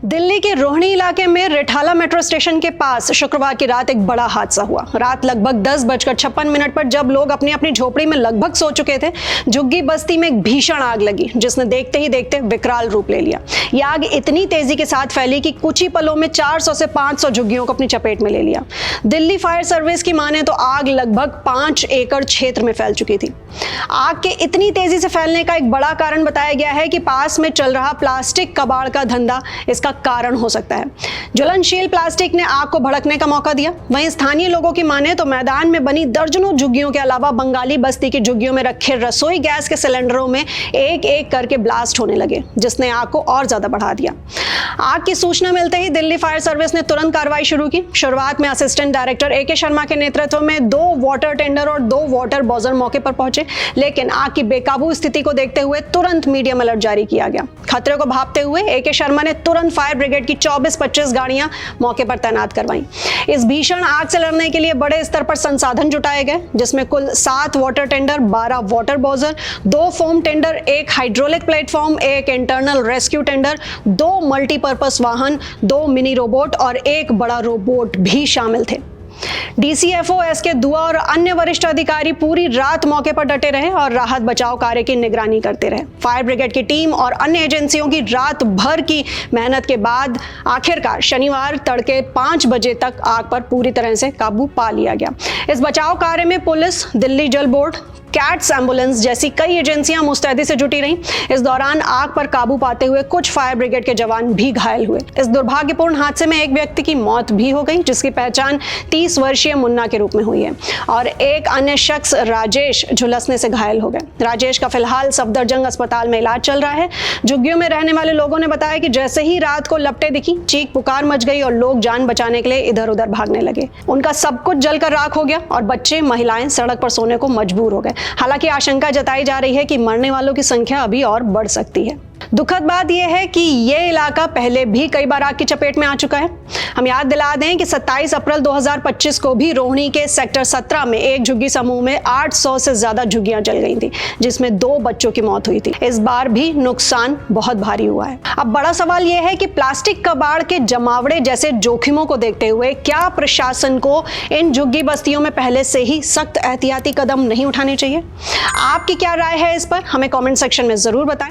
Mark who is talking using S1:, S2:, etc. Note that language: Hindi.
S1: दिल्ली के रोहिणी इलाके में रिठाला मेट्रो स्टेशन के पास शुक्रवार की रात एक बड़ा हादसा हुआ। रात लगभग 10:56 पर जब लोग अपनी अपनी झोपड़ी में लगभग सो चुके थे, झुग्गी बस्ती में एक भीषण आग लगी, जिसने देखते ही देखते विकराल रूप ले लिया। यह आग इतनी तेजी के साथ फैली कि कुछ ही पलों में 400 से 500 झुग्गियों को अपनी चपेट में ले लिया। दिल्ली फायर सर्विस की माने तो आग लगभग 5 एकड़ क्षेत्र में फैल चुकी थी। आग के इतनी तेजी से फैलने का एक बड़ा कारण बताया गया है कि पास में चल रहा प्लास्टिक कबाड़ का धंधा इसका कारण हो सकता है। ज्वलनशील प्लास्टिक ने आग को भड़कने का मौका दिया। वहीं स्थानीय लोगों की माने तो मैदान में बनी दर्जनों झुग्गियों के अलावा बंगाली बस्ती की झुग्गियों में रखे रसोई गैस के सिलेंडरों में एक एक करके ब्लास्ट होने लगे, जिसने आग को और ज्यादा बढ़ा दिया। आग की सूचना मिलते ही दिल्ली फायर सर्विस ने तुरंत कार्रवाई शुरू की। शुरुआत में असिस्टेंट डायरेक्टर AK शर्मा के नेतृत्व में 2 वाटर टेंडर और 2 वाटर बॉजर मौके पर पहुंचे, लेकिन आग की बेकाबू स्थिति को देखते हुए तुरंत मीडियम अलर्ट जारी किया गया। खतरे को भांपते हुए AK शर्मा ने तुरंत फायर ब्रिगेड की 24-25 गाड़ियां मौके पर तैनात करवाई। इस भीषण आग से लड़ने के लिए बड़े स्तर पर संसाधन जुटाए गए, जिसमें कुल 7 water tender, 12 water bowser, 2 foam tender, 1 hydraulic platform, 1 internal rescue tender, 2 multipurpose वाहन, 2 मिनी रोबोट और 1 बड़ा रोबोट भी शामिल थे। DCFO SK दुआ और अन्य वरिष्ठ अधिकारी पूरी रात मौके पर डटे रहे और राहत बचाव कार्य की निगरानी करते रहे। फायर ब्रिगेड की टीम और अन्य एजेंसियों की रात भर की मेहनत के बाद आखिरकार शनिवार तड़के 5 बजे तक आग पर पूरी तरह से काबू पा लिया गया। इस बचाव कार्य में पुलिस, दिल्ली जल बोर्ड, कैट्स एम्बुलेंस जैसी कई एजेंसियां मुस्तैदी से जुटी रहीं। इस दौरान आग पर काबू पाते हुए कुछ फायर ब्रिगेड के जवान भी घायल हुए। इस दुर्भाग्यपूर्ण हादसे में एक व्यक्ति की मौत भी हो गई, जिसकी पहचान 30 वर्षीय मुन्ना के रूप में हुई है, और एक अन्य शख्स राजेश झुलसने से घायल हो गए। राजेश का फिलहाल सफदरजंग अस्पताल में इलाज चल रहा है। झुग्गियों में रहने वाले लोगों ने बताया कि जैसे ही रात को लपटें दिखी, चीख पुकार मच गई और लोग जान बचाने के लिए इधर उधर भागने लगे। उनका सब कुछ जलकर राख हो गया और बच्चे, महिलाएं सड़क पर सोने को मजबूर हो गए। हालांकि आशंका जताई जा रही है कि मरने वालों की संख्या अभी और बढ़ सकती है। दुखद बात यह है कि यह इलाका पहले भी कई बार आग की चपेट में आ चुका है। हम याद दिला दें कि 27 अप्रैल 2025 को भी रोहिणी के सेक्टर 17 में एक झुग्गी समूह में 800 से ज्यादा झुग्गियां जल गई थी, जिसमें 2 बच्चों की मौत हुई थी। इस बार भी नुकसान बहुत भारी हुआ है। अब बड़ा सवाल यह है कि प्लास्टिक कबाड़ के जमावड़े जैसे जोखिमों को देखते हुए क्या प्रशासन को इन झुग्गी बस्तियों में पहले से ही सख्त एहतियाती कदम नहीं उठाने चाहिए? आपकी क्या राय है इस पर? हमें कमेंट सेक्शन में जरूर बताएं।